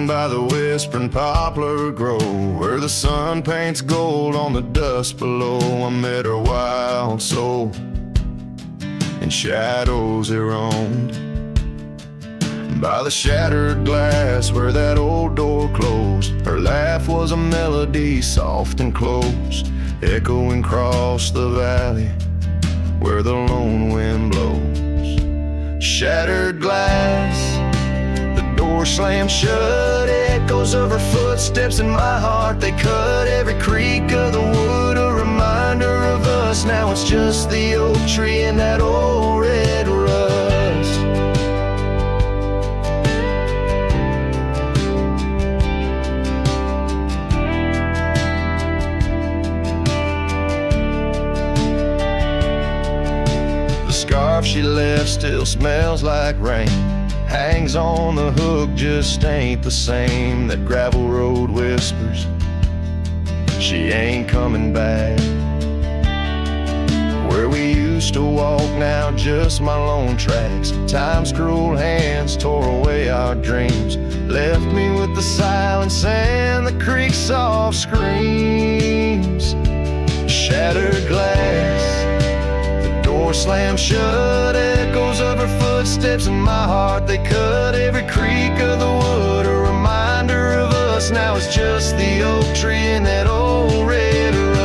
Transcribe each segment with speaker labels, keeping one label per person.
Speaker 1: Down by the whispering poplar grove, where the sun paints gold on the dust below, I met her wild soul. In shadows it roamed. By the shattered glass where that old door closed, her laugh was a melody soft and close, echoing across the valley where the lone wind blows. Shattered glass, the door slammed shut, echoes of her footsteps in my heart, they cut every creak of the wood, a reminder of us. Now it's just the oak tree and that old red rust. She left still smells like rain, hangs on the hook, just ain't the same. That gravel road whispers, she ain't coming back. Where we used to walk, now just my lone tracks. Time's cruel hands tore away our dreams, left me with the silence and the creek's soft screams. Shattered glass, door slammed shut, echoes of her footsteps in my heart, they cut every creak of the wood, a reminder of us. Now it's just the oak tree and that old red rust.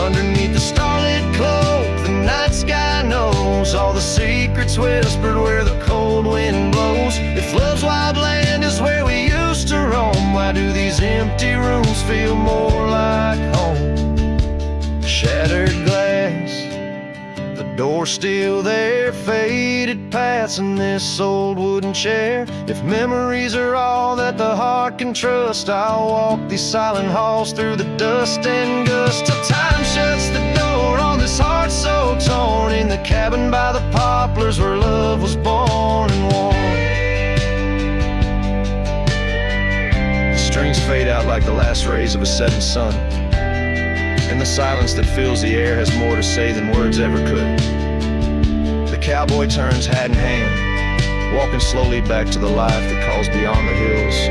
Speaker 1: Underneath the starlit cloak, the night sky knows all the secrets whispered where the cold wind blows. If love's wild land is where we used to roam, why do these empty rooms feel more like home? Shattered glass, the door still there, faded paths in this old wooden chair. If memories are all that the heart can trust, I'll walk these silent halls through the dust and gust till time shuts the door on this heart so torn. In the cabin by the poplars where love was born and worn. The strings fade out like the last rays of a setting sun, and the silence that fills the air has more to say than words ever could. The cowboy turns hat in hand, walking slowly back to the life that calls beyond the hills.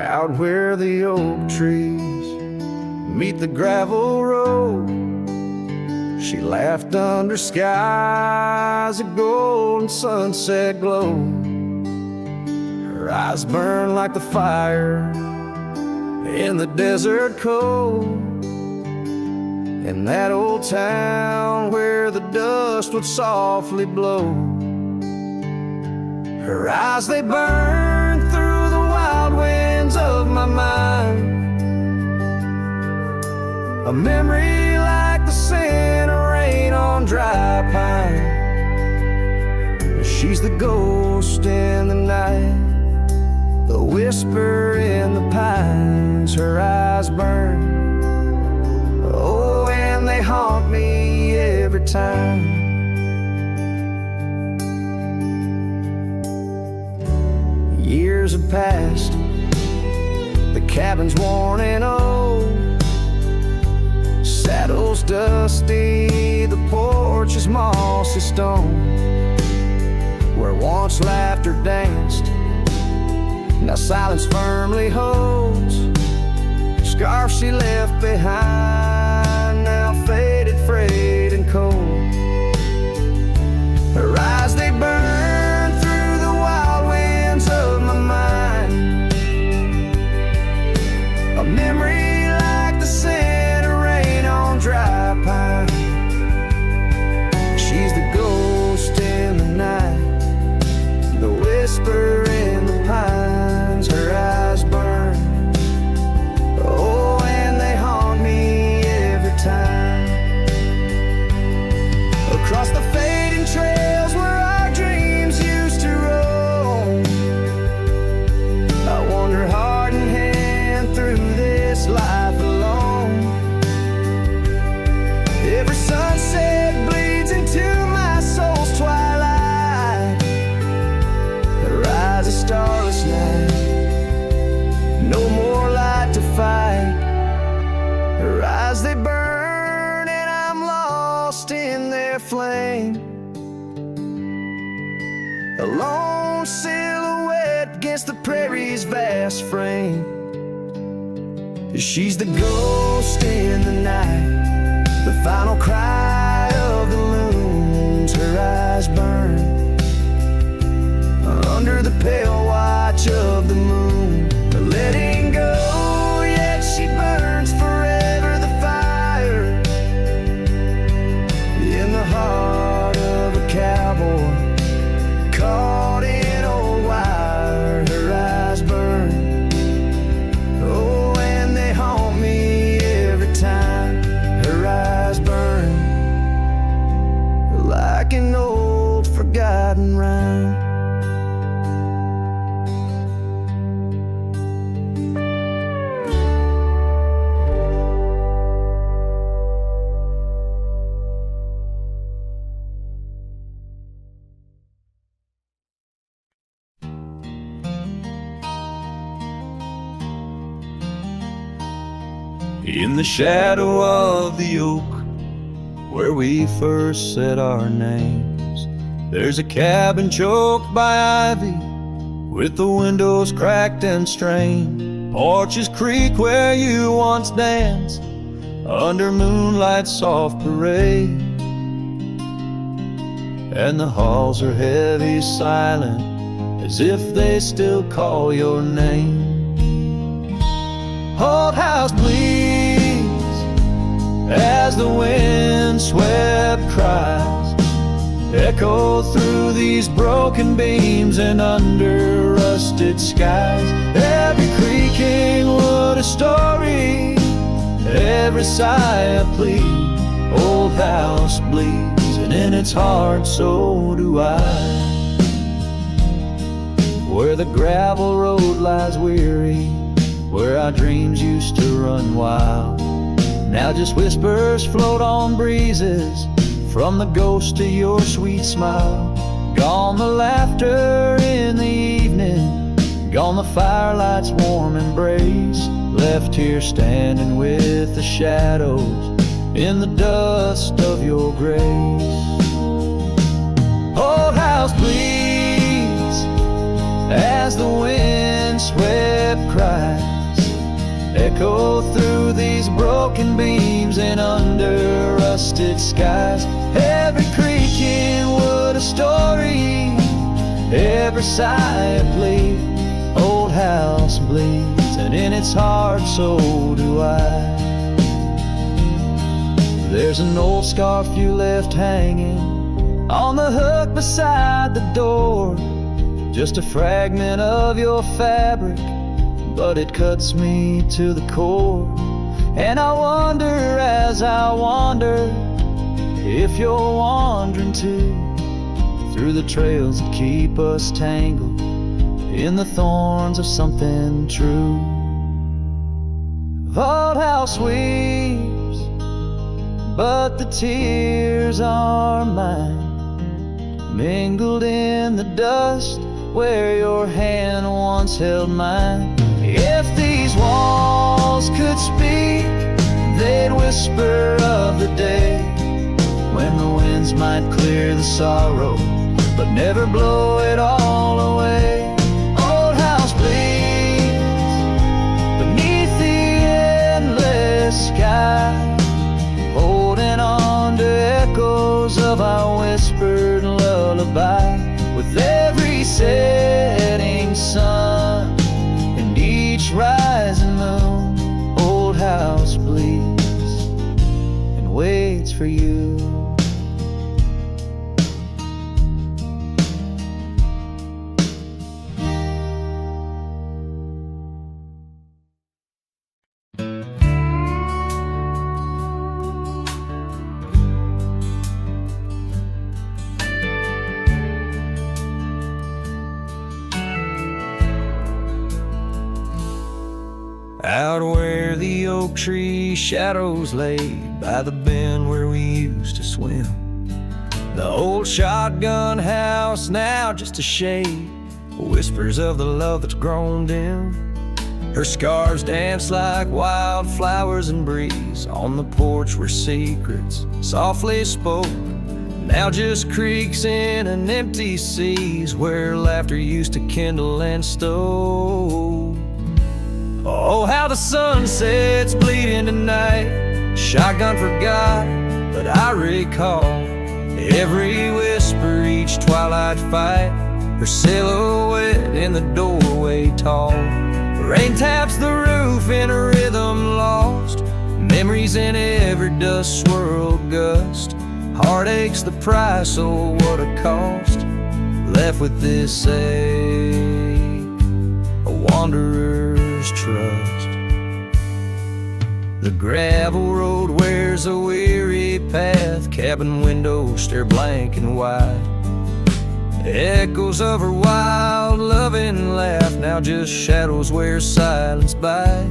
Speaker 1: Out where the oak trees meet the gravel road, she laughed under skies of gold and sunset glow. Her eyes burned like the fire in the desert cold, in that old town where the dust would softly blow. Her eyes, they burned through the wild winds of my mind, a memory like the scent of rain on dry pine. She's the ghost in the night, the whisper in the pines. Her eyes burn, oh, and they haunt me every time. Years have passed, the cabin's worn and old, saddle's dusty, the porch is mossy stone. Where once laughter danced, now silence firmly holds. Scarf she left behind, now faded, frayed and cold. Her eyes, they burn through the wild winds of my mind, a memory like the scent of rain on dry pine. She's the ghost in the night, the whisper in the pines. Her eyes burn, oh, and they haunt me every time. across the fading trails where our dreams used to roam. I wander heart in hand through this life alone. Every sunset bleeds into my soul's twilight. There rise a starless night, no more light to fight. Her eyes they burn and I'm lost in their flame. A lone silhouette against the prairie's vast frame. She's the ghost in the night, the final cry of the loons. Her eyes burn under the pale watch of the moon. Letting go, yet she burns forever. The fire in the heart of a cowboy caught in old wire. Her eyes burn, oh, and they haunt me every time. Her eyes burn like an old forgotten rhyme. In the shadow of the oak where we first said our names, there's a cabin choked by ivy with the windows cracked and strained. Porches creak where you once danced under moonlight's soft parade, and the halls are heavy, silent, as if they still call your name. Old house bleeds as the wind-swept cries echo through these broken beams and under rusted skies. Every creaking wood a story, every sigh a plea. Old house bleeds, and in its heart so do I. Where the gravel road lies weary, where our dreams used to run wild, now just whispers float on breezes from the ghost of your sweet smile. Gone the laughter in the evening, gone the firelight's warm embrace, left here standing with the shadows in the dust of your grace. Old house bleeds as the wind swept cries echo through these broken beams and under rusted skies. Every creaking wood a story, every sigh a plea. Old house bleeds, and in its heart so do I. There's an old scarf you left hanging on the hook beside the door, just a fragment of your fabric, but it cuts me to the core. And I wonder as I wander if you're wandering too, through the trails that keep us tangled in the thorns of something true. Old house weeps, but the tears are mine, mingled in the dust where your hand once held mine. If these walls could speak, they'd whisper of the day when the winds might clear the sorrow, but never blow it all away. Old house bleeds beneath the endless sky, holding on to echoes of our whispered lullaby. With every setting sun and each rising moon, old house bleeds and waits for you.
Speaker 2: out where the oak tree shadows lay, by the bend where we used to swim. The old shotgun house now just a shade, whispers of the love that's grown dim. Her scars dance like wildflowers in breeze on the porch where secrets softly spoke. Now just creaks in an empty seas where laughter used to kindle and stow. Oh, how the sunsets bleeding tonight. Shotgun forgot, but I recall every whisper, each twilight fight, her silhouette in the doorway tall. Rain taps the roof in a rhythm lost, memories in every dust-swirled gust. Heartache's the price, oh what a cost. Left with this ache, a wanderer's trust. The gravel road wears a weary path, cabin windows stare blank and wide. Echoes of her wild, loving laugh, now just shadows where silence by.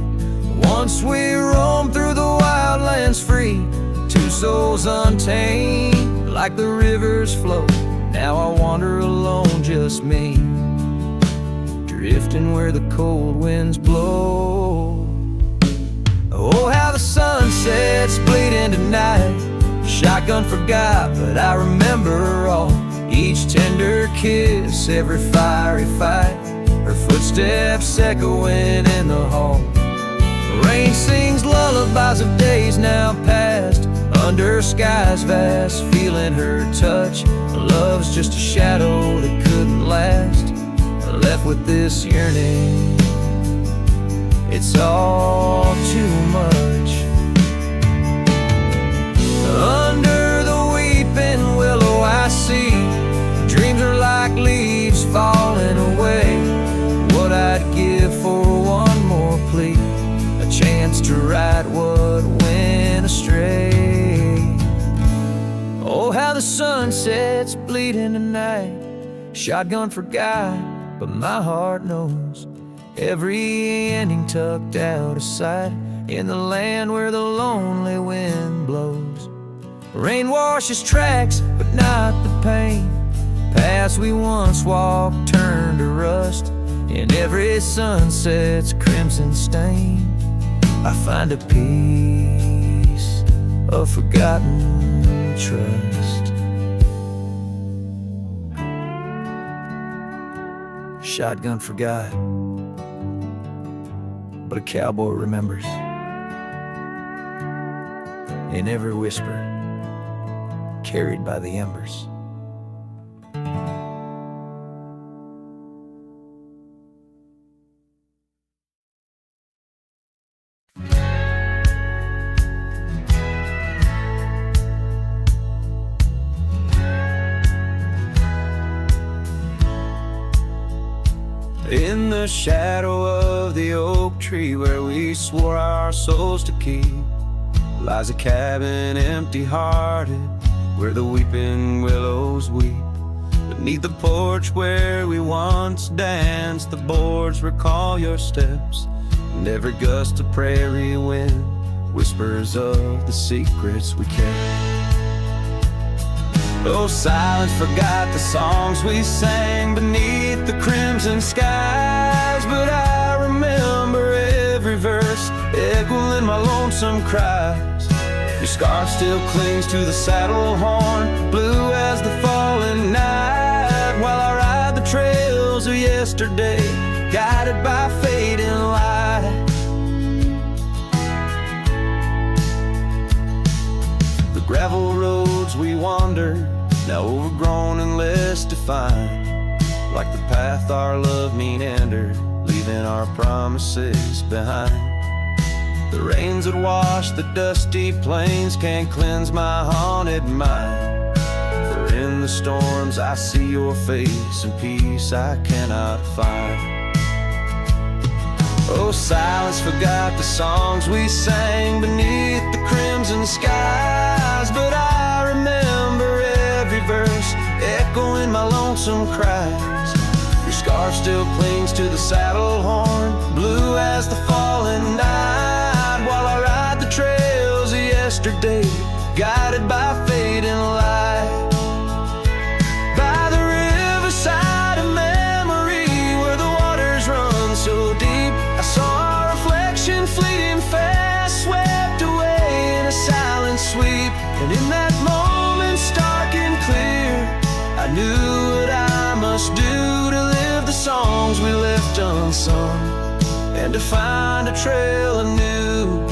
Speaker 2: Once we roamed through the wildlands free, two souls untamed, like the rivers flow. Now I wander alone, just me, drifting where the cold winds blow. Oh, how the sunsets bleeding tonight. Shotgun forgot, but I remember all. Each tender kiss, every fiery fight, her footsteps echoing in the hall. Rain sings lullabies of days now past, under skies vast, feeling her touch. Love's just a shadow that couldn't last. Left with this yearning, it's all too much. Under the weeping willow I see dreams are like leaves falling away. What I'd give for one more plea, a chance to right what went astray. Oh, how the sunsets bleeding tonight. Shotgun forgot, but my heart knows every ending tucked out of sight, in the land where the lonely wind blows. Rain washes tracks, but not the pain. Paths we once walked turn to rust, in every sunset's crimson stain. I find a piece of forgotten trust. Shotgun forgot, but a cowboy remembers. In every whisper, carried by the embers. In the shadow of the oak tree where we swore our souls to keep, lies a cabin empty-hearted, where the weeping willows weep. Beneath the porch where we once danced, the boards recall your steps, and every gust of prairie wind whispers of the secrets we kept. Oh, silence forgot the songs we sang beneath the crimson skies, but I remember every verse echoing my lonesome cries. Your scarf still clings to the saddle horn, blue as the falling night, while I ride the trails of yesterday, guided by fading light. The gravel roads we wandered, now overgrown and less defined, like the path our love meandered, leaving our promises behind. The rains that wash the dusty plains can't cleanse my haunted mind, for in the storms I see your face and peace I cannot find. Oh, silence forgot the songs we sang beneath the crimson skies, but I remember every verse echoing my lonesome cries. Your scarf still clings to the saddle horn, blue as the falling night, while I ride the trails of yesterday, guided by fading light. By the riverside of memory, where the waters run so deep, I saw a reflection fleeting fast, swept away in a silent sweep. And in that moment, stark and clear, I knew what I must do to live the songs we left unsung, and to find a trail anew.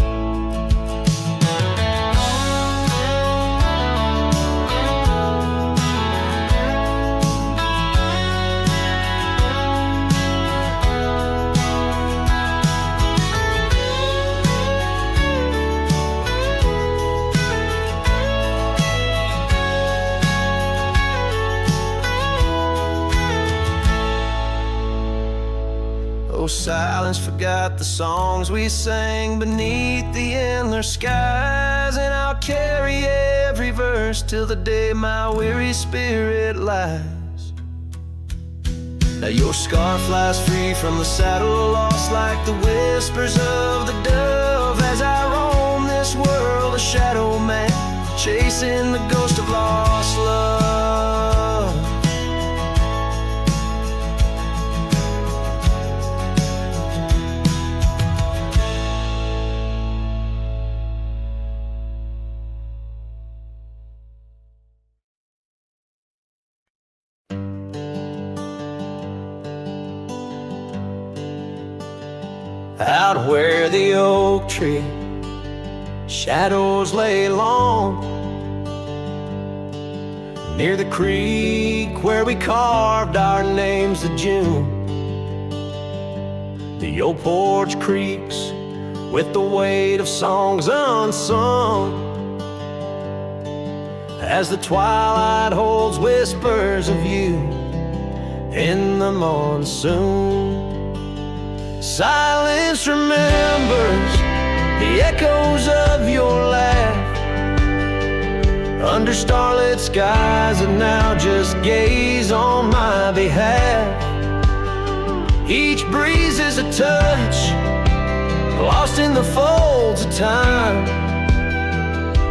Speaker 2: Oh, silence forgot the songs we sang beneath the endless skies, and I'll carry every verse till the day my weary spirit lies. Now your scarf flies free from the saddle, lost like the whispers of the dove, as I roam this world a shadow man, chasing the ghost of lost love. Out where the oak tree shadows lay long, near the creek where we carved our names of June, the old porch creaks with the weight of songs unsung, as the twilight holds whispers of you in the monsoon. Silence remembers the echoes of your laugh under starlit skies, and now just gaze on my behalf. Each breeze is a touch, lost in the folds of time.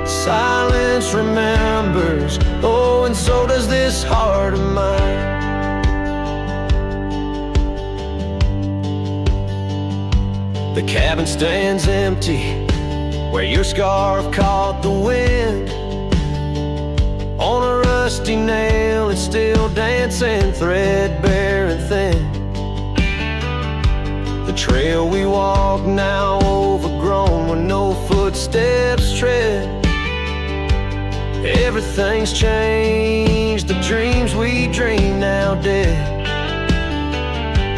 Speaker 2: Silence remembers, oh, and so does this heart of mine. The cabin stands empty where your scarf caught the wind. On a rusty nail it's still dancing, threadbare and thin. The trail we walk now overgrown, where no footsteps tread. Everything's changed, the dreams we dream now dead.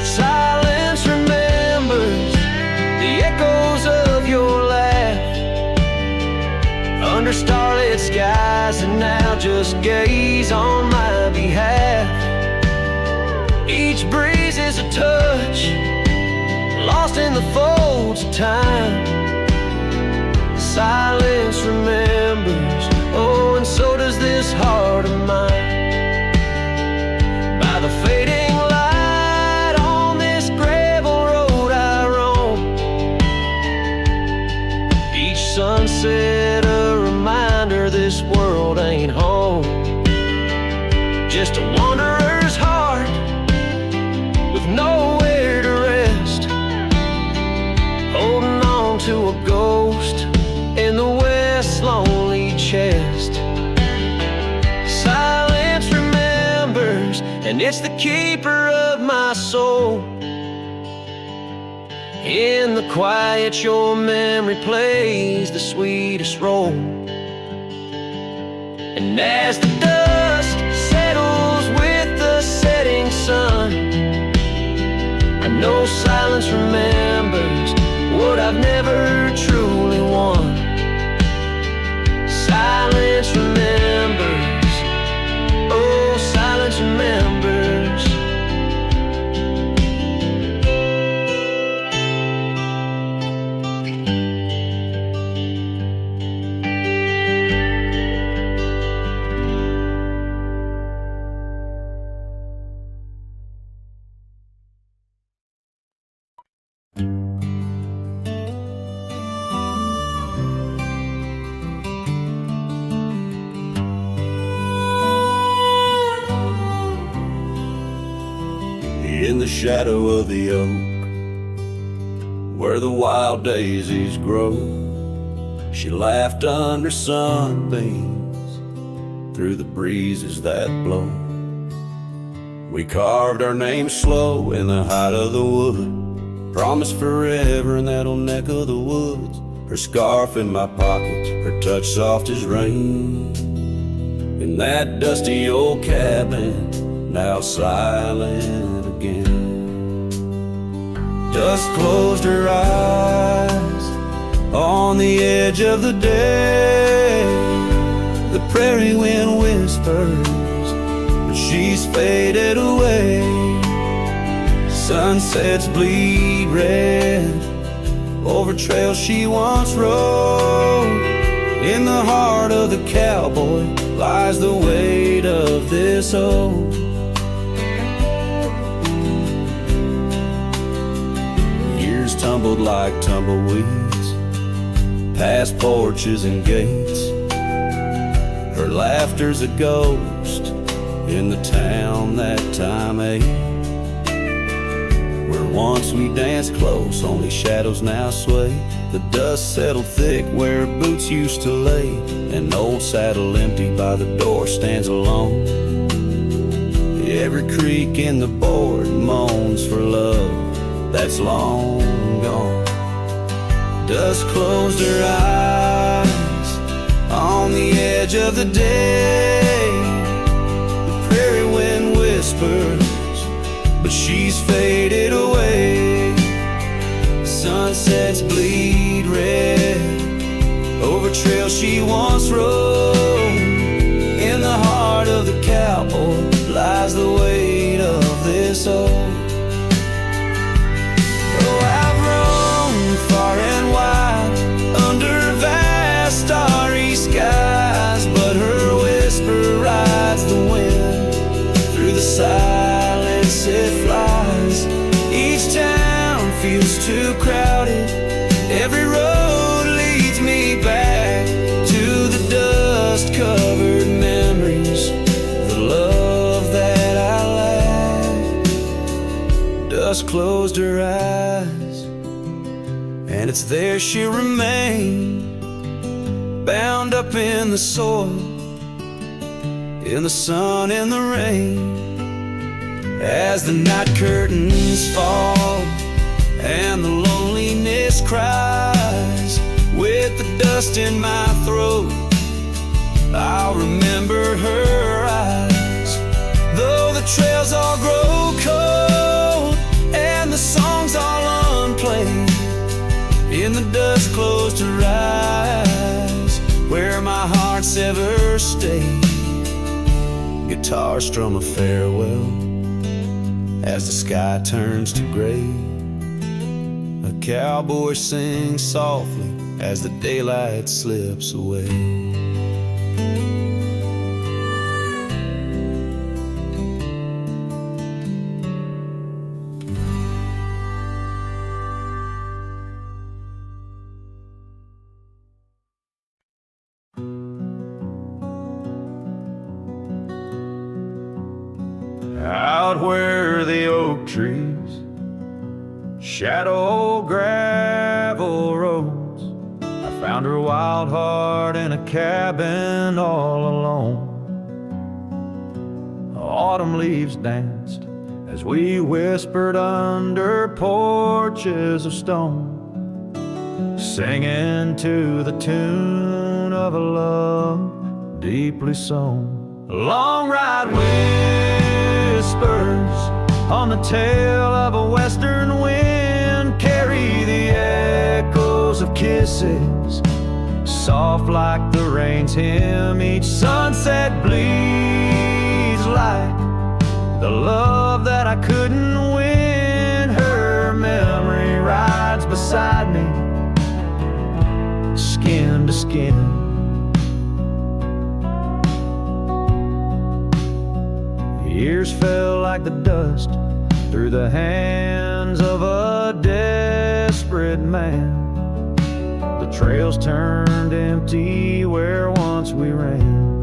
Speaker 2: Silence remembers the echoes of your laugh under starlit skies, and now just gaze on my behalf. Each breeze is a touch, lost in the folds of time. Silence remembers, oh, and so does this heart of mine. By the fading light on this gravel road I roam, each sunset a reminder this world ain't home. Just a wanderer's heart with nowhere to rest, holding on to a ghost in the west's lonely chest. Silence remembers, and it's the keeper of my soul. In the quiet your memory plays the sweetest role. And as the dust settles with the setting sun, I know silence remembers what I've never truly won. Silence remembers, oh, silence remembers.
Speaker 3: in the shadow of the oak, where the wild daisies grow. She laughed under sunbeams through the breezes that blow. We carved our names slow in the height of the wood, promised forever in that old neck of the woods. Her scarf in my pocket, her touch soft as rain, in that dusty old cabin, now silent again. Dust closed her eyes on the edge of the day. The prairie wind whispers, but she's faded away. Sunsets bleed red over trails she once rode. In the heart of the cowboy lies the weight of this old. Years tumbled like tumbleweeds past porches and gates. Her laughter's a ghost in the town that time ate, where once we danced close, only shadows now sway. The dust settled thick where boots used to lay. An old saddle empty by the door stands alone. Every creak in the board moans for love that's long gone. Dust closed her eyes on the edge of the day. The prairie wind whispers, but she's faded away. Sunsets bleed red over trails she once rode. In the heart of the cowboy lies the weight of this old. Oh, I've roamed far and wide under vast starry skies, but her whisper rides the wind through the silence it flies. Each town feels too crowded, every road leads me back to the dust-covered memories, the love that I lack. Dust closed her eyes, and it's there she'll remain, bound up in the soil, in the sun, in the rain. As the night curtains fall and the loneliness cries, with the dust in my throat, I'll remember her eyes. Though the trails all grow cold and the songs all unplayed, in the dust closed her eyes, where my heart's ever stayed. Guitar strum a farewell as the sky turns to gray. A cowboy sings softly as the daylight slips away.
Speaker 1: Out where the oak trees shadow gravel roads, I found her wild heart in a cabin all alone. Autumn leaves danced as we whispered under porches of stone, singing to the tune of a love deeply sown. A long ride whispers on the tail of a western wind carry the echoes of kisses, soft like the rain's hymn. Each sunset bleeds like the love that I couldn't win. Her memory rides beside me, skin to skin. Years fell like the dust through the hands of a desperate man. The trails turned empty where once we ran.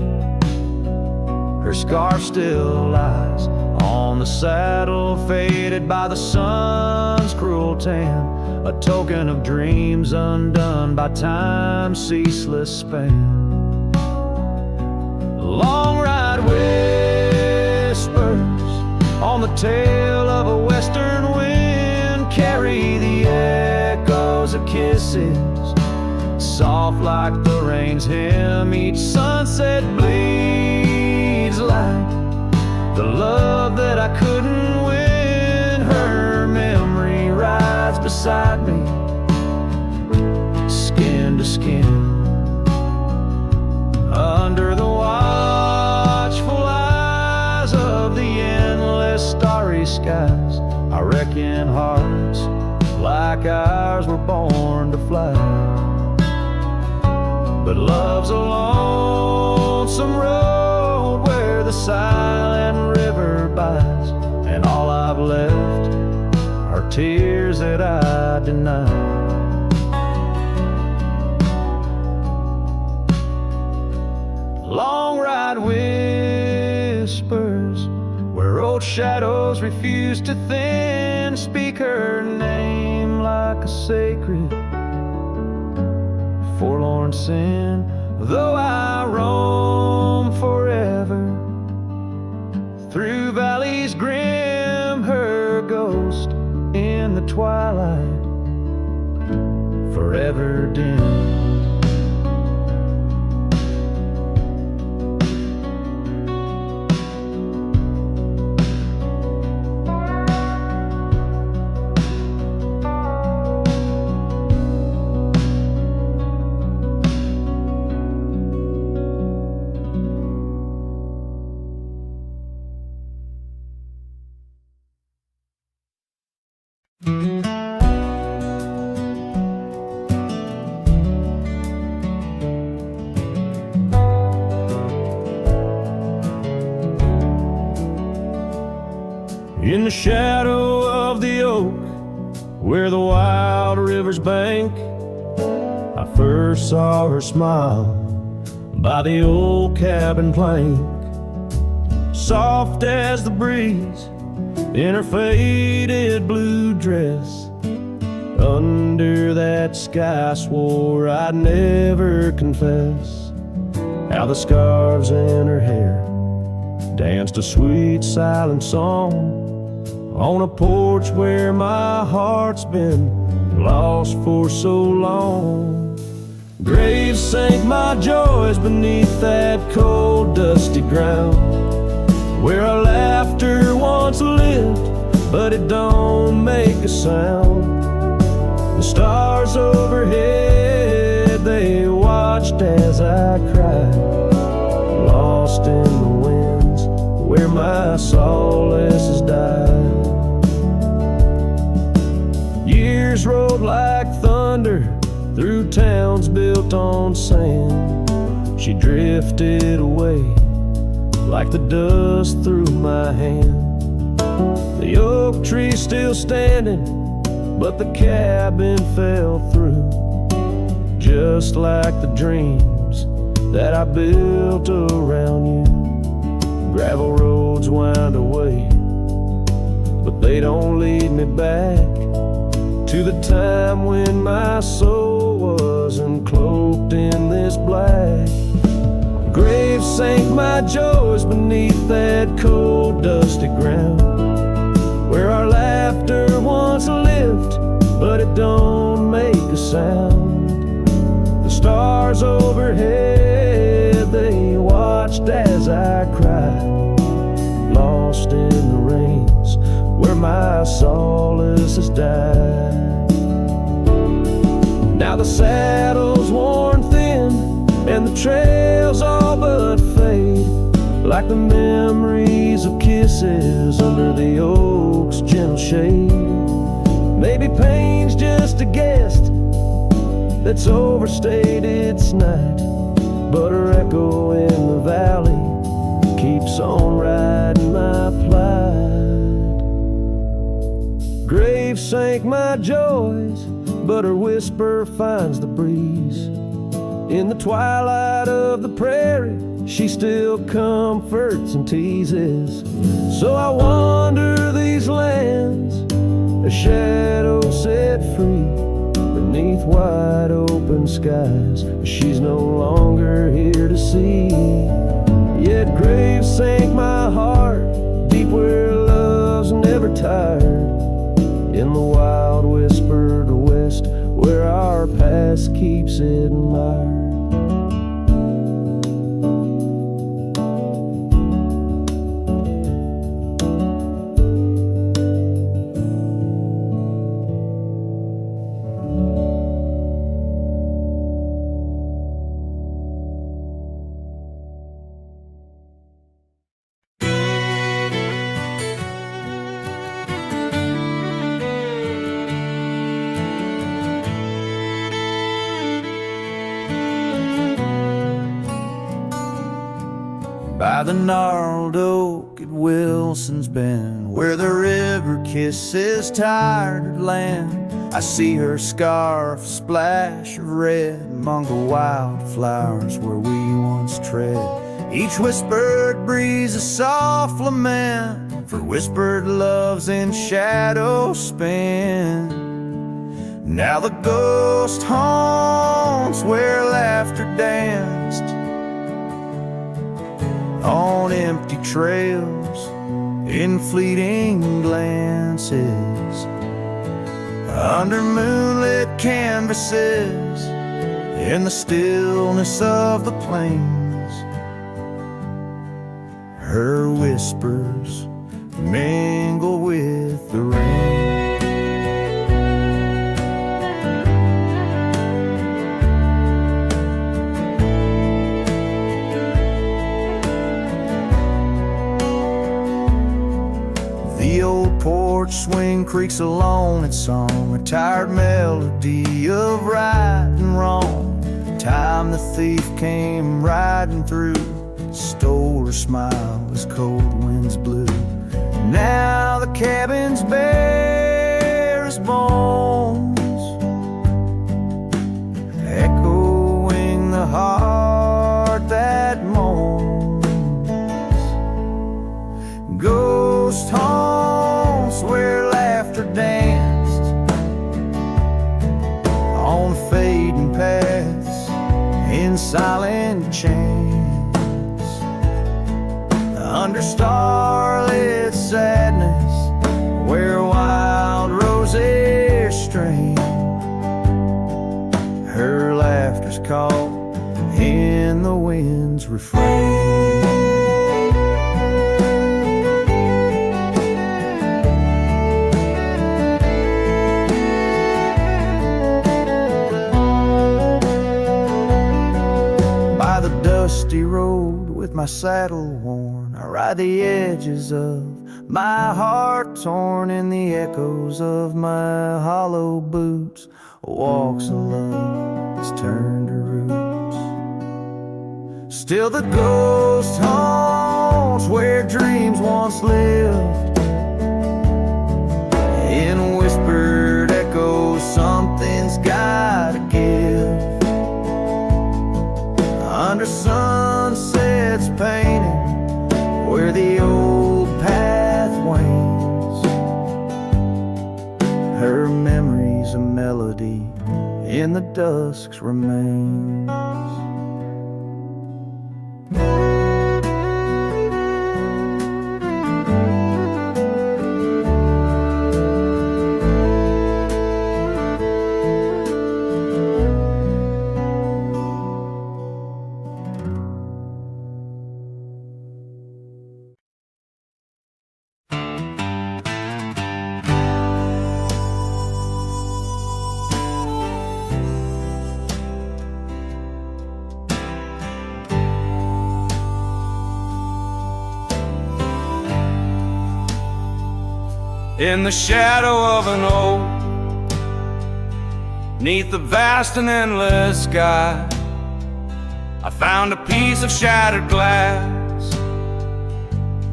Speaker 1: Her scarf still lies
Speaker 2: on the saddle, faded by the sun's cruel tan, a token of dreams undone by time's ceaseless span. Long ride whispers on the tail of a western wind carry the echoes of kisses, soft like the rain's hymn. Each sunset bleeds like the love that I couldn't win. Her memory rides beside me, skin to skin. Under the watchful eyes of the endless starry skies, I reckon hearts like ours were born to fly. But love's a lonesome road where the silent river bites, and all I've left are tears that I deny. Long ride whispers where old shadows refuse to thin, speak her name like a sacred forlorn sin. Though I roam forever through valleys grim, her ghost in the twilight forever dim. In the shadow of the oak, where the wild river's bank, I first saw her smile by the old cabin plank. Soft as the breeze in her faded blue dress, under that sky I swore I'd never confess. How the scarves in her hair danced a sweet silent song on a porch where my heart's been lost for so long. Graves sank my joys beneath that cold dusty ground, where our laughter once lived, but it don't make a sound. The stars overhead, they watched as I cried, lost in the winds where my solace has died. Years rolled like thunder through towns built on sand. She drifted away like the dust through my hand. The oak tree still standing, but the cabin fell through, just like the dreams that I built around you. Gravel roads wind away, but they don't lead me back to the time when my soul wasn't cloaked in this black. Graves sank my joys beneath that cold dusty ground, where our laughter once lived, but it don't make a sound. The stars overhead, they watched as I cried, lost in the rains where my solace has died. Now the saddle's worn thin and the trails all but fade, like the memories of kisses under the oak's gentle shade. Maybe pain's just a guest that's overstayed its night, but her echo in the valley keeps on riding my plight. Graves sank my joys, but her whisper finds the breeze. In the twilight of the prairie, she still comforts and teases. So I wander these lands, a shadow set free beneath wide open skies. She's no longer here to see. Yet graves sank my heart deep where love's never tired, in the wild whispered west where our past keeps it admired.
Speaker 3: By the gnarled oak at Wilson's Bend, where the river kisses tired land, I see her scarf splash of red among the wildflowers where we once tread. Each whispered breeze a soft lament for whispered loves in shadow spent. Now the ghost haunts where laughter danced on empty trails, in fleeting glances, under moonlit canvases, in the stillness of the plains. Her whispers mingle with the rain. The old porch swing creaks alone its song, a tired melody of right and wrong. Time the thief came riding through, stole her smile as cold winds blew. Now the cabin's bare as bones, echoing the heart that moans. Ghost haunts where laughter danced on fading paths in silent chants, under starlit sadness where wild roses strain. Her laughter's caught in the wind's refrain. Dusty road with my saddle worn, I ride the edges of my heart torn, in the echoes of my hollow boots. Walks of love that's turned to roots. Still the ghost haunts where dreams once lived, in whispered echoes something's gotta give. Under sunsets painted where the old path wanes, her memory's a melody in the dusk's remains.
Speaker 2: In the shadow of an oak, 'neath the vast and endless sky, I found a piece of shattered glass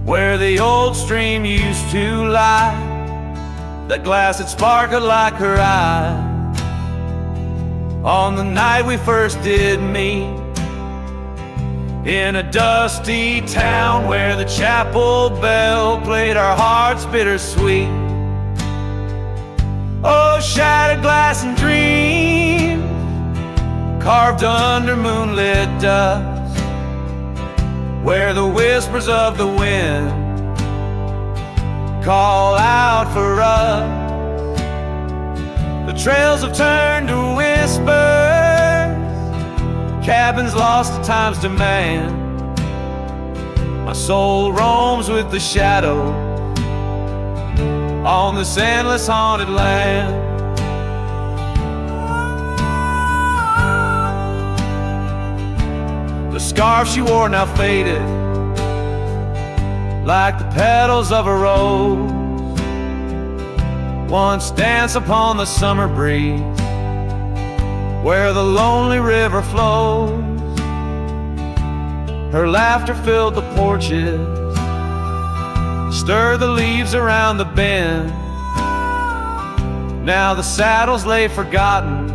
Speaker 2: where the old stream used to lie. That glass had sparkled like her eyes on the night we first did meet. in a dusty town where the chapel bell played our hearts bittersweet. Oh, shattered glass and dreams carved under moonlit dust, where the whispers of the wind call out for us. The trails have turned to whispers, cabins lost to time's demand. My soul roams with the shadow on this endless haunted land. The scarf she wore now faded, like the petals of a rose once danced upon the summer breeze, where the lonely river flows. Her laughter filled the porches, stirred the leaves around the bend. Now the saddles lay forgotten,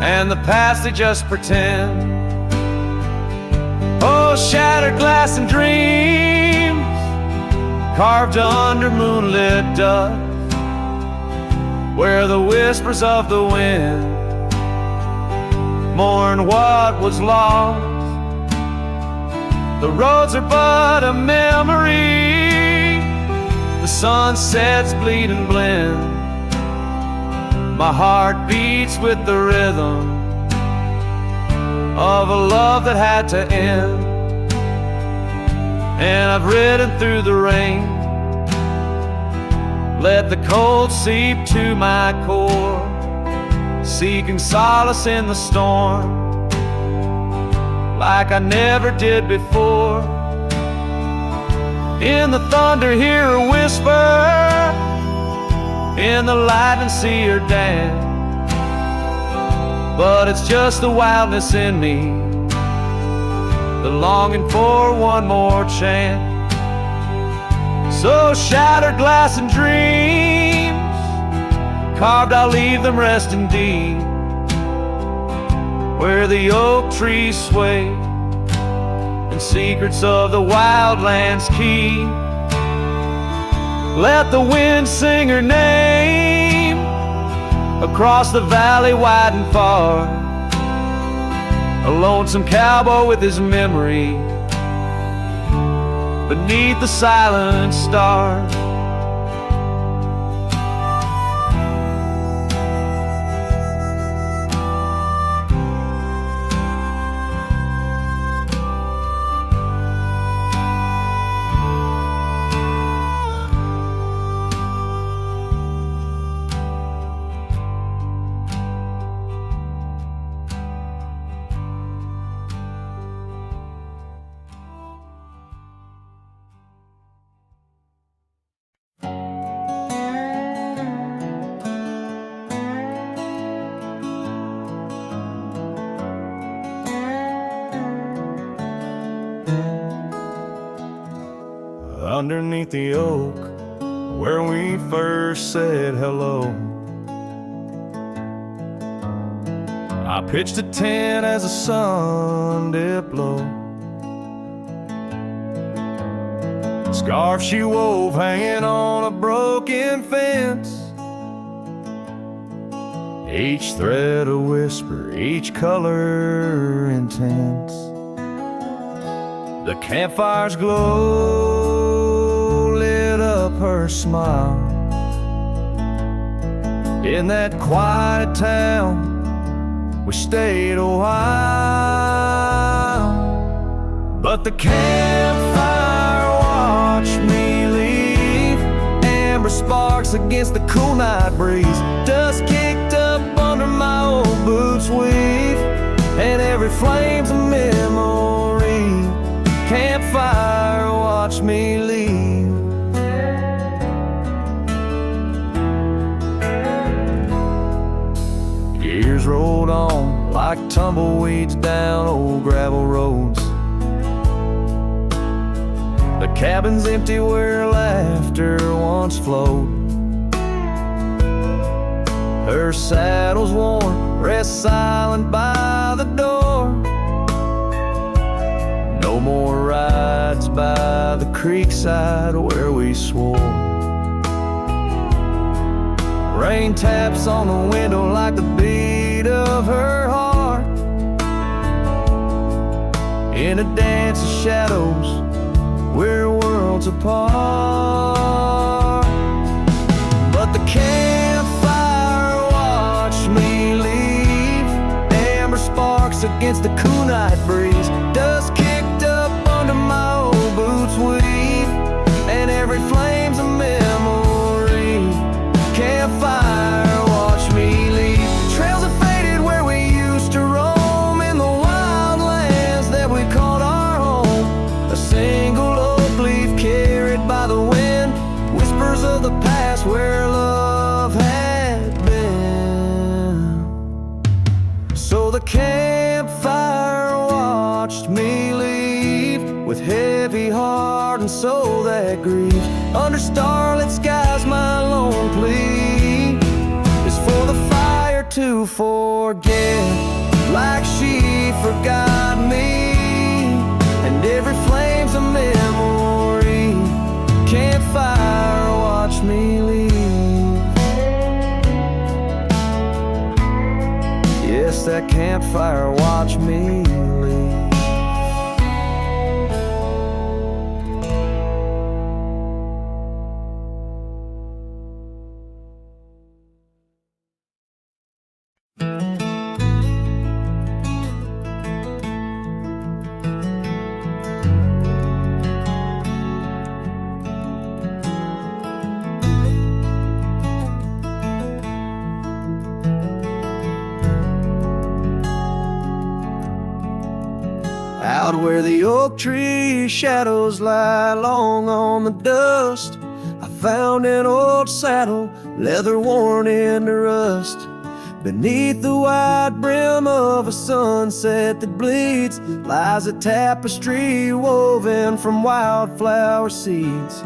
Speaker 2: and the past they just pretend. Oh, shattered glass and dreams carved under moonlit dust, where the whispers of the wind mourn what was lost. The roads are but a memory, the sunsets bleed and blend. My heart beats with the rhythm of a love that had to end. And I've ridden through the rain, let the cold seep to my core, seeking solace in the storm, like I never did before. In the thunder hear her whisper, in the lightning see her dance. But it's just the wildness in me, the longing for one more chance. So shattered glass and dreams carved, I'll leave them resting deep, where the oak trees sway and secrets of the wildlands keep. Let the wind sing her name across the valley wide and far, a lonesome cowboy with his memory beneath the silent stars.
Speaker 1: Underneath the oak where we first said hello, I pitched a tent as the sun dipped low. Scarf she wove hanging on a broken fence, each thread a whisper, each color intense. The campfire's glow lit up her smile. In that quiet town we stayed a while, but the campfire watched me leave. Amber sparks against the cool night breeze, dust kicked up under my old boots weave, and every flame's a memory. Campfire watch me leave. Years rolled on like tumbleweeds down old gravel roads. The cabin's empty where laughter once flowed. Her saddle's worn, rests silent by the door.
Speaker 2: more rides by the creekside where we swore. Rain taps on the window like the beat of her heart, in a dance of shadows we're worlds apart. But the campfire watched me leave, amber sparks against the cool night breeze, dust kicked up under my old boots weave, and every flame's a memory. Campfire watched me leave, trails have faded where we used to roam, in the wild lands that we called our home. A single oak leaf carried by the wind, whispers of the past where love had been. So the campfire watched me leave, with heavy heart and soul that grieves. Under starlit skies my lone plea is for the fire to forget, like she forgot me, and every flame's a memory. Campfire watch me leave. Yes, that campfire watch me leave. Out where the oak tree shadows lie long on the dust, I found an old saddle, leather worn into rust. Beneath the wide brim of a sunset that bleeds lies a tapestry woven from wildflower seeds.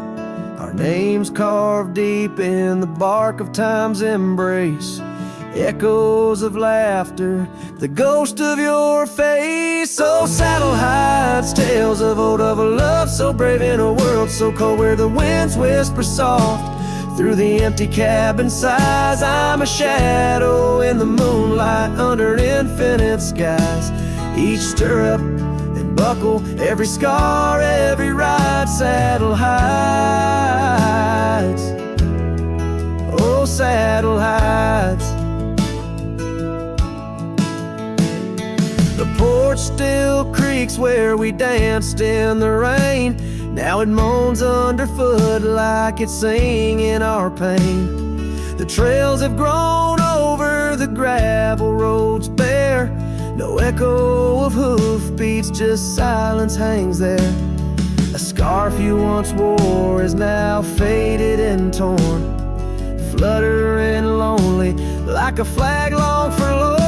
Speaker 2: Our names carved deep in the bark of time's embrace, echoes of laughter, the ghost of your face. Oh, saddle hides tales of old, of a love so brave in a world so cold, where the winds whisper soft through the empty cabin sighs. I'm a shadow in the moonlight under infinite skies. Each stirrup and buckle, every scar, every ride, saddle hides. Oh, saddle hides. The porch still creaks where we danced in the rain. Now it moans underfoot like it's singing our pain. The trails have grown over the gravel roads bare, no echo of hoofbeats, just silence hangs there. A scarf you once wore is now faded and torn, fluttering lonely like a flag long forlorn.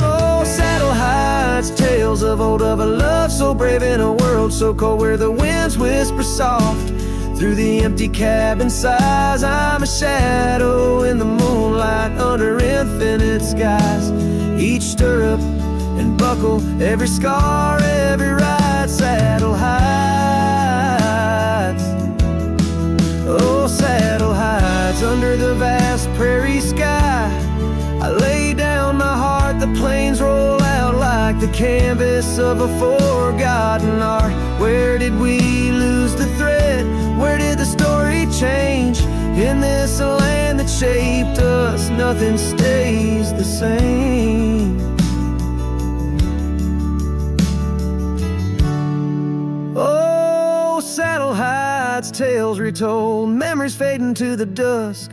Speaker 2: Oh, saddle hides tales of old, of a love so brave in a world so cold, where the winds whisper soft through the empty cabin sighs. I'm a shadow in the moonlight under infinite skies. Each stirrup and buckle, every scar, every ride, saddle hides. Oh, saddle hides under the vast prairie sky. I lay down my heart, the plains roll out like the canvas of a forgotten art. Where did we lose the thread? Where did the story change? In this land that shaped us, nothing stays the same. Oh, saddle hides, tales retold, memories fading to the dusk,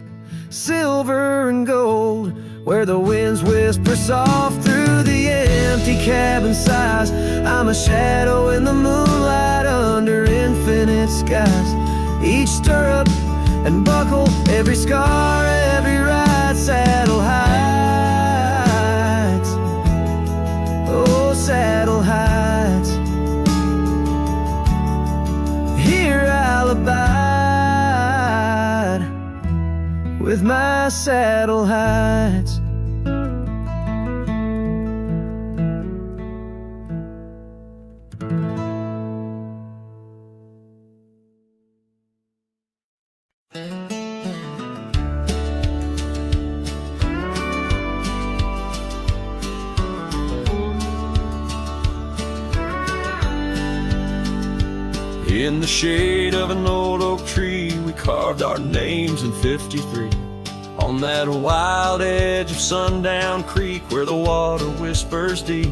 Speaker 2: silver and gold, where the winds whisper soft through the empty cabin sighs. I'm a shadow in the moonlight under infinite skies. Each stirrup and buckle, every scar, every ride, saddle hides. Oh, saddle hides. Here I'll abide with my saddle hides. In the shade of an old oak tree, we carved our names in 53. On that wild edge of Sundown Creek, where the water whispers deep.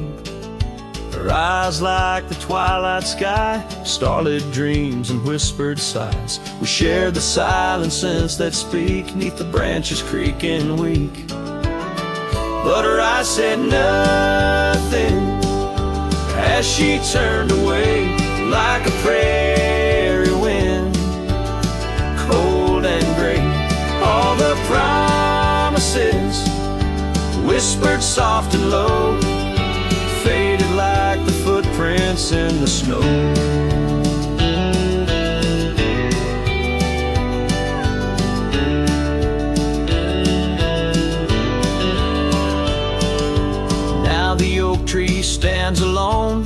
Speaker 2: Her eyes like the twilight sky, starlit dreams and whispered sighs. We shared the silent scents that speak neath the branches creaking weak. But her eyes said nothing as she turned away, like a prairie wind, cold and gray. All the promises, whispered soft and low, faded like the footprints in the snow. Now the oak tree stands alone,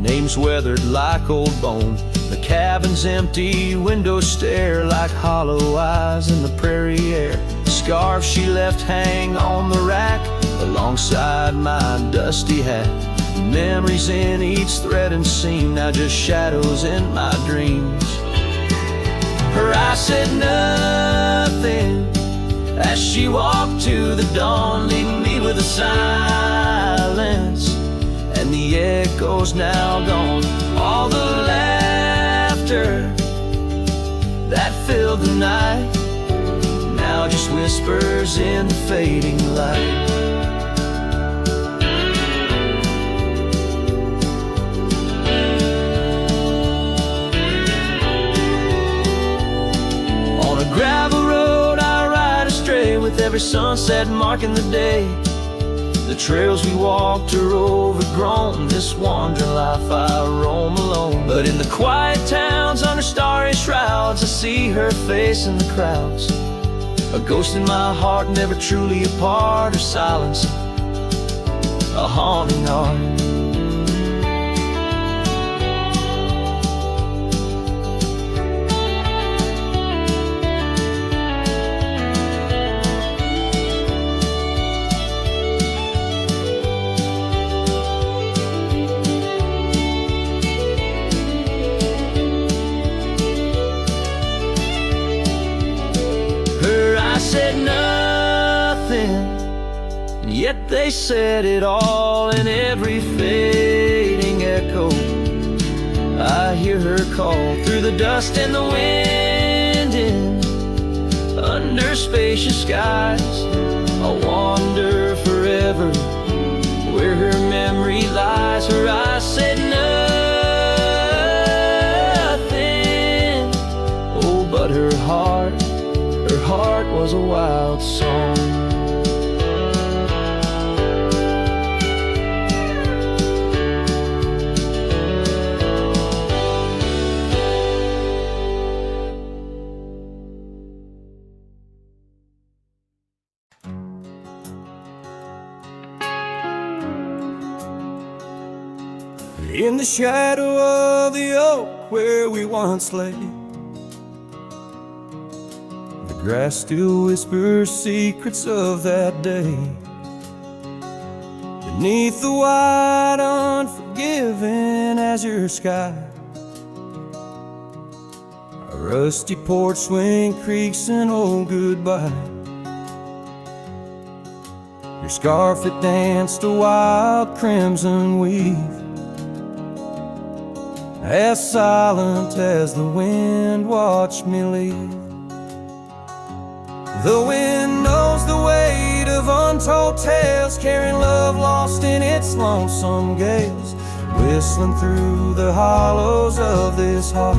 Speaker 2: names weathered like old bone. The cabin's empty, windows stare like hollow eyes in the prairie air. The scarf she left hang on the rack alongside my dusty hat. Memories in each thread and seam, now just shadows in my dreams. Her eyes said nothing as she walked to the dawn, leaving me with a silence and the echoes now gone. All the laughter that filled the night now just whispers in the fading light. On a gravel road I ride astray, with every sunset marking the day. The trails we walked are overgrown, this wandering life I roam alone. But in the quiet towns under starry shrouds, I see her face in the crowds. A ghost in my heart, never truly apart. Her silence, a haunting heart. Said nothing, and yet they said it all. In every fading echo I hear her call, through the dust and the wind, in under spacious skies. I'll wander forever where her memory lies. Her eyes said nothing, oh, but her heart was a wild song. In the shadow of the oak where we once lay, grass still whispers secrets of that day. Beneath the wide, unforgiving azure sky, a rusty porch swing creaks an old goodbye. Your scarf that danced a wild crimson weave, as silent as the wind watched me leave. The wind knows the weight of untold tales, carrying love lost in its lonesome gales, whistling through the hollows of this heart,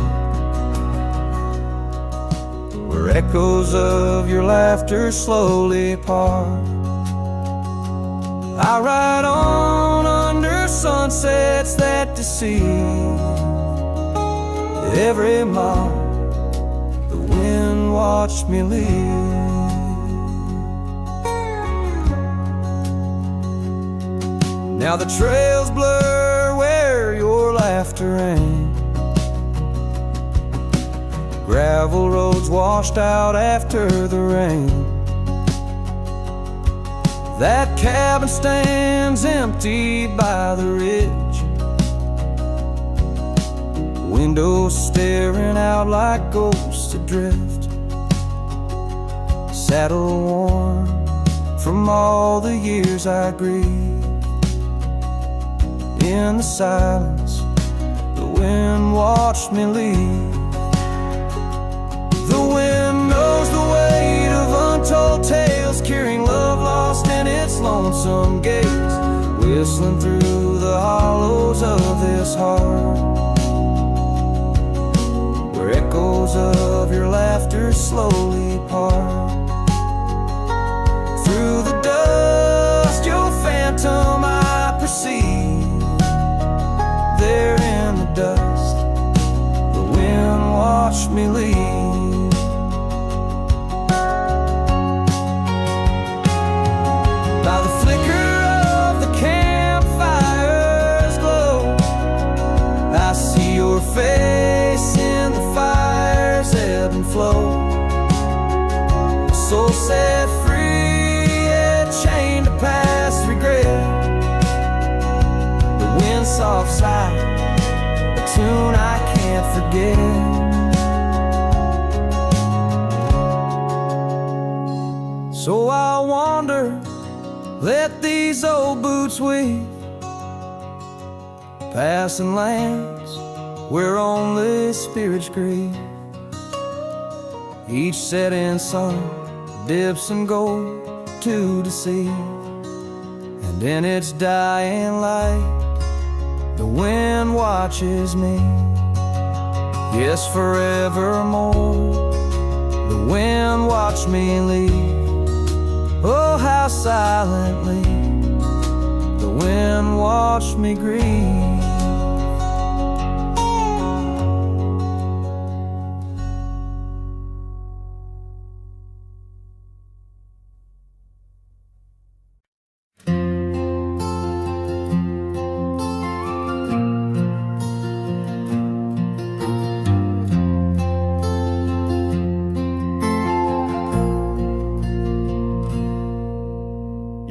Speaker 2: where echoes of your laughter slowly part. I ride on under sunsets that deceive. Every mile the wind watched me leave. Now the trails blur where your laughter rang, gravel roads washed out after the rain. That cabin stands empty by the ridge, windows staring out like ghosts adrift, saddle worn from all the years I grieved. In the silence, the wind watched me leave. The wind knows the weight of untold tales, carrying love lost in its lonesome gaze, whistling through the hollows of this heart, where echoes of your laughter slowly part. Through the dust, your phantom I perceive. There in the dust, the wind watched me leave. By the flicker of the campfire's glow, I see your face in the fire's ebb and flow. A soul set free, yet chained to past regret. The wind's soft sigh, a tune I can't forget. So I wander, let these old boots weave, passing lands where only spirits grieve. Each setting sun dips in gold to deceive, and in its dying light, the wind watches me. Yes, forevermore, the wind watched me leave. Oh, how silently the wind watched me grieve.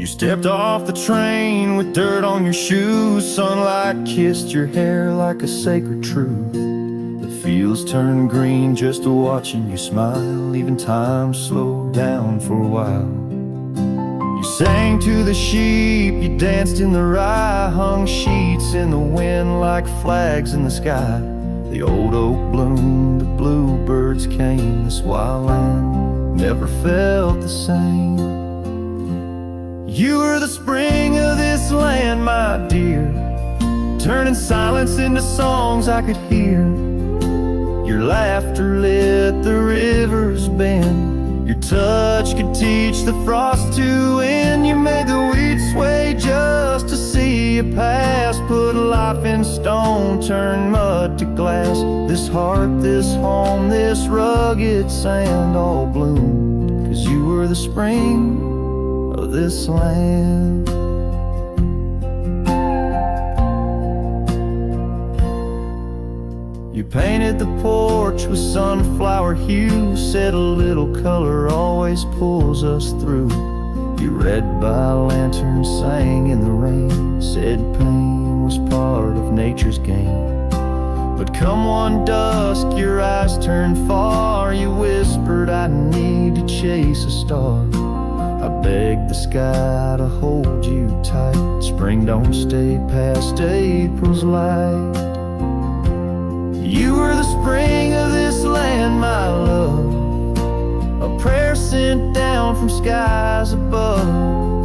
Speaker 1: Stepped off the train with dirt on your shoes. Sunlight kissed your hair like a sacred truth. The fields turned green just watching you smile. Even time slowed down for a while. You sang to the sheep, you danced in the rye, hung sheets in the wind like flags in the sky. The old oak bloomed, the bluebirds came. This wild land never felt the same. You were the spring of this land, my dear, turning silence into songs I could hear. Your laughter lit the river's bend. Your touch could teach the frost to end. You made the wheat sway just to see you pass. Put life in stone, turn mud to glass. This heart, this home, this rugged sand all bloomed 'cause you were the spring of this land. You painted the porch with sunflower hues, said a little color always pulls us through. You read by lanterns, sang in the rain, said pain was part of nature's game. But come one dusk, your eyes turned far. You whispered, I need to chase a star. I begged the sky to hold you tight. Spring don't stay past April's light. You were the spring of this land, my love, a prayer sent down from skies above.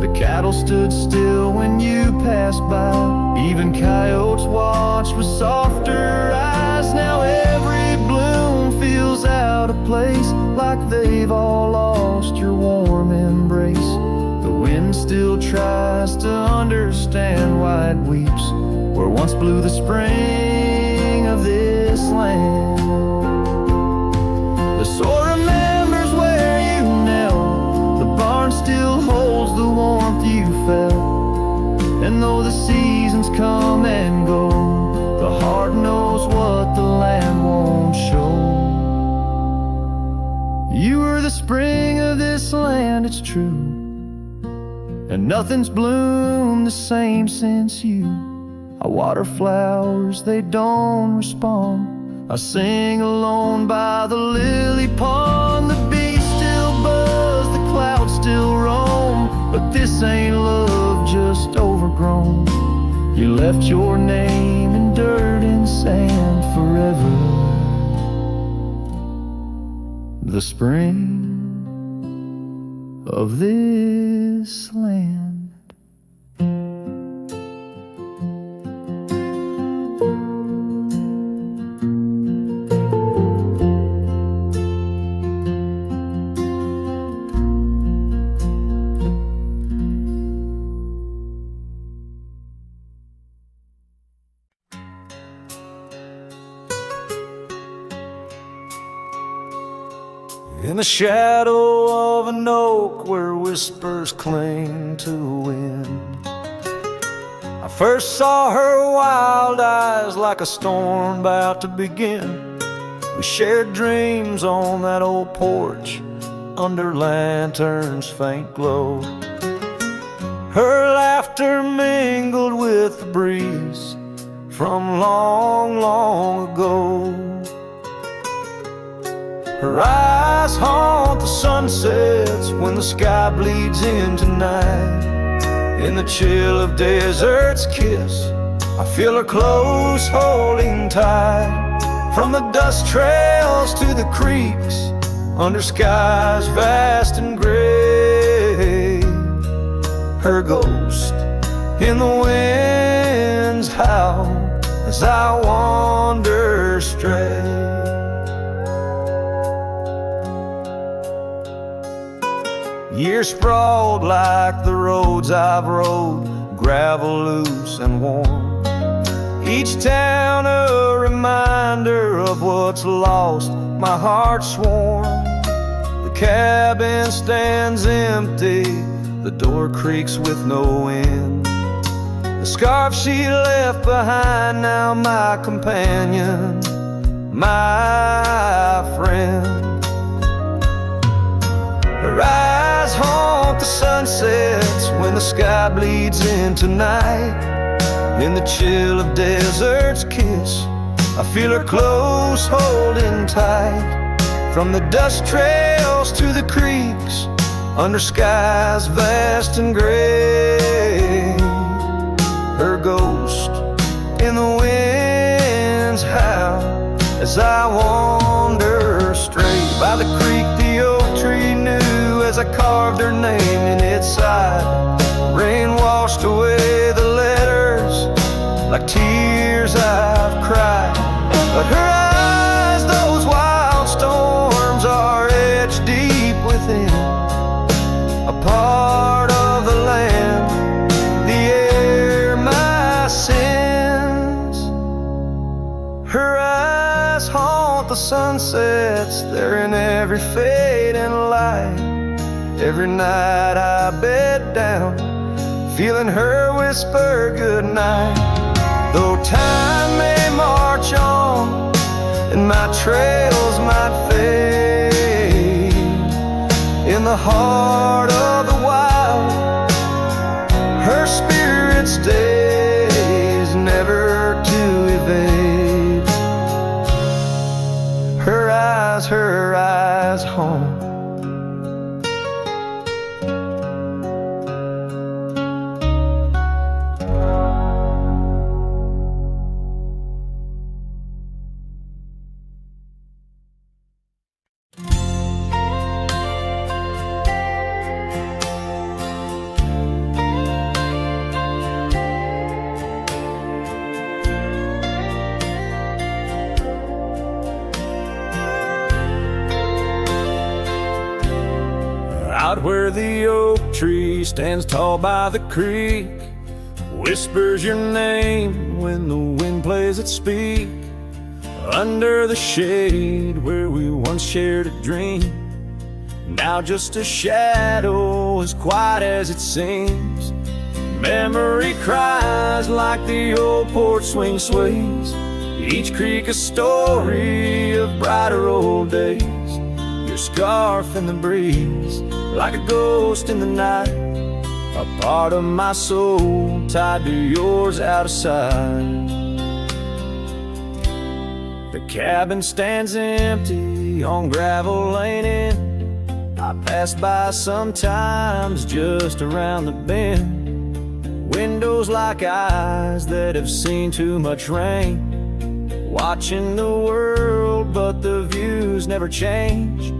Speaker 1: The cattle stood still when you passed by. Even coyotes watched with softer eyes. Now every bloom feels out of place, like they've all lost your warm embrace. The wind still tries to understand why it weeps where once blew the spring of this land. The soil remembers where you knelt. The barn still holds the warmth you felt. And though the seasons come and go, the heart knows what the land won't show. You were the spring of this land, it's true, and nothing's bloomed the same since you. I water flowers, they don't respond.
Speaker 2: I sing alone by the lily pond. The bees still buzz, the clouds still roam, but this ain't love just overgrown. You left your name in dirt and sand forever. The spring of this land. In the shadow of an oak where whispers cling to the wind, I first saw her wild eyes like a storm about to begin. We shared dreams on that old porch under lanterns' faint glow. Her laughter mingled with the breeze from long, long ago. Her eyes haunt the sunsets when the sky bleeds into night. In the chill of desert's kiss, I feel her close holding tight. From the dust trails to the creeks, under skies vast and gray, her ghost in the wind's howl as I wander stray. Years sprawled like the roads I've rode, gravel loose and warm. Each town a reminder of what's lost, my heart sworn. The cabin stands empty, the door creaks with no end. The scarf she left behind, now my companion, my friend. Her eyes haunt the sunsets when the sky bleeds into night. In the chill of desert's kiss, I feel her close holding tight. From the dust trails to the creeks, under skies vast and gray, her ghost in the wind's howl as I wander straight. By the creek the oak tree knew as I carved her name in its side. Rain washed away the letters like tears I've cried. But her eyes, those wild storms, are etched deep within, a part of the land, the air, my sins. Her eyes haunt the sunsets, they're in every fading light. Every night I bed down, feeling her whisper goodnight. Though time may march on and my trails might fade, in the heart of the wild, her spirit stays, never to evade. Her eyes haunt. Out where the oak tree stands tall by the creek, whispers your name when the wind plays its speak. Under the shade where we once shared a dream, now just a shadow as quiet as it seems. Memory cries like the old porch swing sways, each creak a story of brighter old days. Your scarf in the breeze, like a ghost in the night, a part of my soul tied to yours out of sight. The cabin stands empty on gravel lane in. I pass by sometimes just around the bend. Windows like eyes that have seen too much rain, watching the world but the views never change.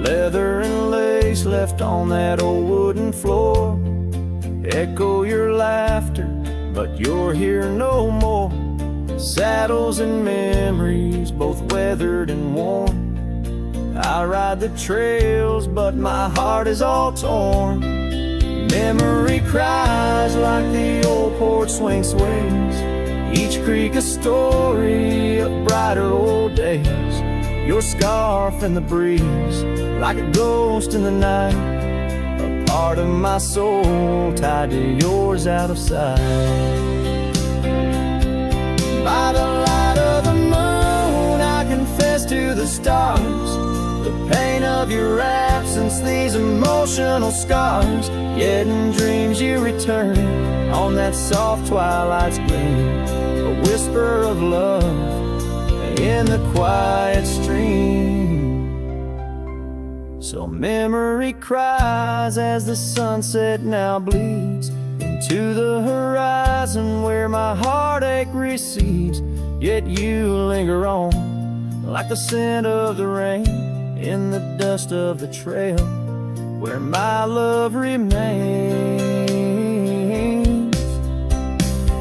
Speaker 2: Leather and lace left on that old wooden floor echo your laughter, but you're here no more. Saddles and memories, both weathered and worn. I ride the trails, but my heart is all torn. Memory cries like the old porch swing swings, each creak a story of brighter old days. Your scarf in the breeze, like a ghost in the night, a part of my soul tied to yours out of sight. By the light of the moon, I confess to the stars the pain of your absence, these emotional scars. Yet in dreams you return on that soft twilight's gleam, a whisper of love in the quiet stream. So memory cries as the sunset now bleeds into the horizon where my heartache recedes. Yet you linger on like the scent of the rain in the dust of the trail where my love remains.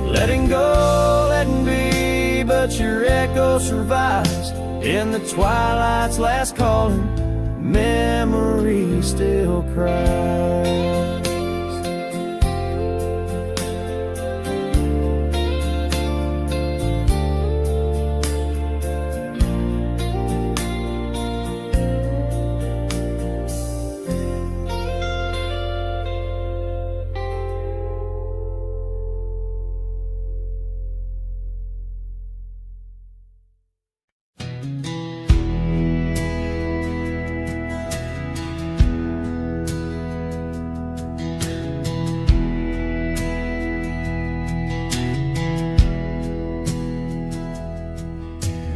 Speaker 2: Letting go, letting be, but your echo survives in the twilight's last calling. Memory still cries.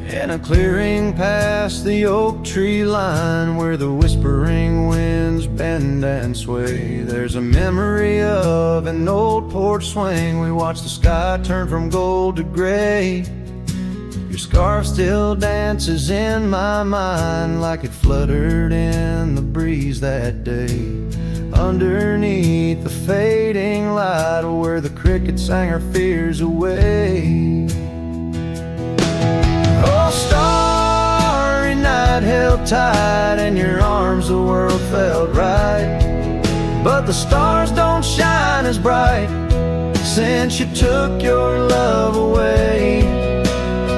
Speaker 2: In a clearing past the oak tree line where the whispering winds bend and sway, there's a memory of an old porch swing. We watched the sky turn from gold to gray. Your scarf still dances in my mind like it fluttered in the breeze that day. Underneath the fading light where the cricket sang her fears away. Oh, starry night held tight in your arms, the world felt right. But the stars don't shine as bright since you took your love away.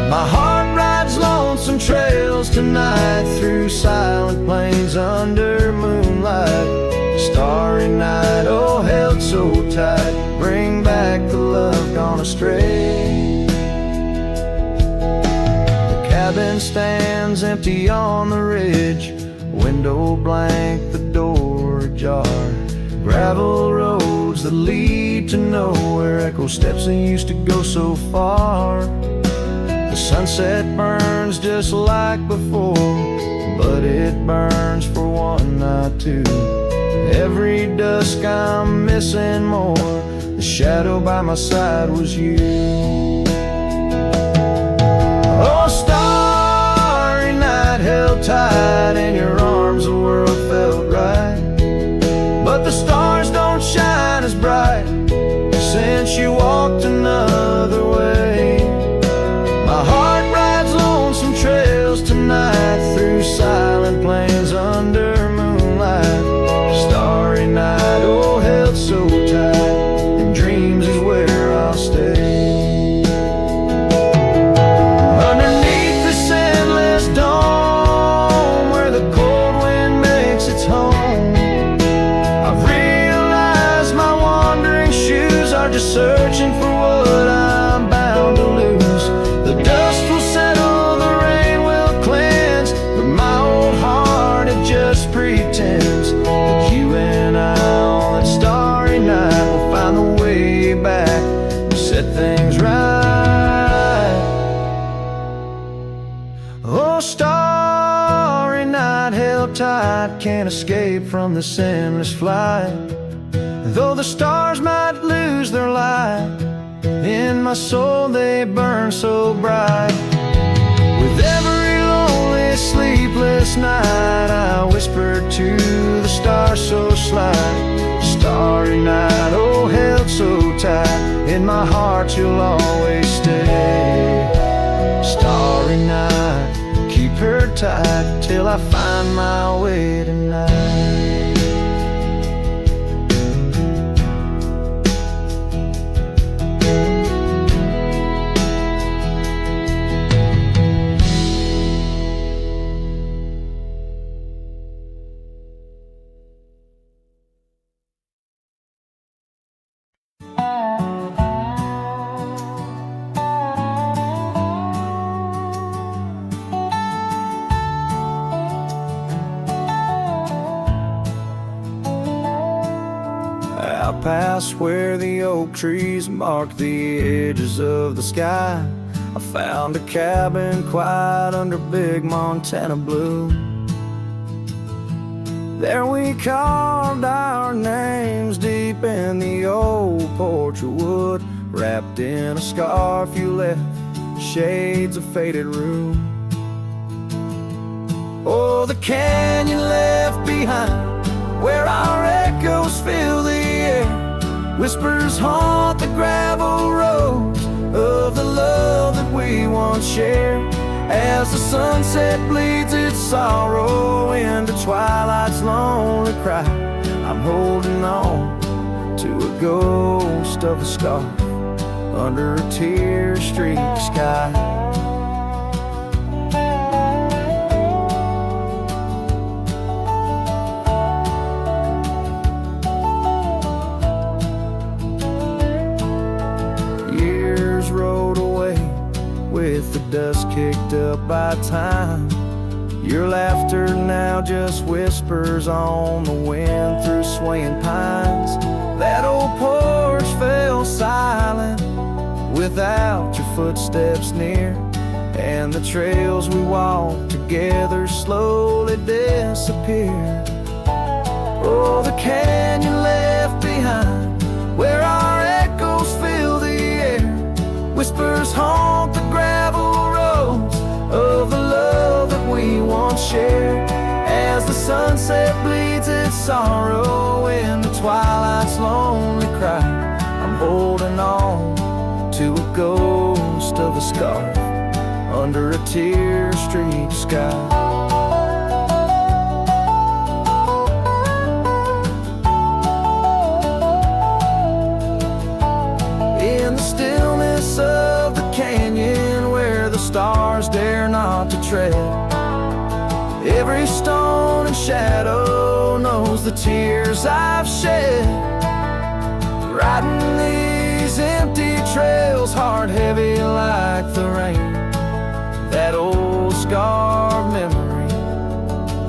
Speaker 2: My heart rides lonesome trails tonight through silent plains under moonlight. Starry night, oh, held so tight, bring back the love gone astray. Cabin stands empty on the ridge, window blank, the door ajar. Gravel roads that lead to nowhere, echo steps that used to go so far. The sunset burns just like before, but it burns for one, not two. Every dusk I'm missing more, the shadow by my side was you. Oh, starry night held tight in your arms, the world felt right. But the stars don't shine as bright since you walked another way. My heart rides lonesome trails tonight through silent plains under moonlight. Starry night, oh, held so tight, and dreams is where I'll stay. Searching for what I'm bound to lose. The dust will settle, the rain will cleanse, but my old heart, it just pretends that you and I on that starry night will find the way back and set things right. night held tight, can't escape from this endless flight. Though the stars might lose their light, in my soul they burn so bright. With every lonely, sleepless night, I whisper to the stars so slight. Starry night, oh held so tight, in my heart you'll always stay. Starry night, keep her tight till I find my way tonight. Out past where the oak trees mark the edges of the sky, I found a cabin quiet under big Montana blue. There we carved our names deep in the old porch of wood, wrapped in a scarf you left, shades of faded rue. Oh, the canyon left behind, where our echoes fill the air, whispers haunt the gravel roads of the love that we once shared. As the sunset bleeds its sorrow into twilight's lonely cry, I'm holding on to a ghost of a scarf under a tear-streaked sky. With the dust kicked up by time, your laughter now just whispers on the wind through swaying pines. That old porch fell silent without your footsteps near, and the trails we walked together slowly disappeared. Oh, the canyon left behind, where our echoes fill the air, whispers haunt the gravel roads of the love that we once shared. As the sunset bleeds its sorrow into twilight's lonely cry, I'm holding on to a ghost of a scarf under a tear-streaked sky. Of the canyon where the stars dare not to tread, every stone and shadow knows the tears I've shed. Riding these empty trails, heart heavy like the rain, that old scarred memory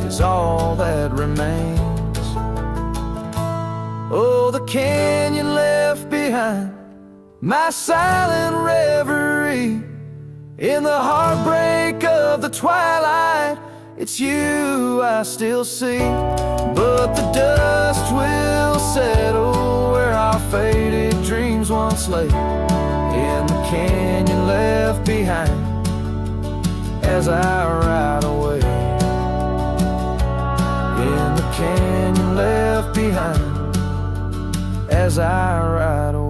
Speaker 2: is all that remains. Oh, the canyon left behind, my silent reverie in the heartbreak of the twilight. It's you I still see, but the dust will settle where our faded dreams once lay, in the canyon left behind as I ride away. In the canyon left behind as I ride away.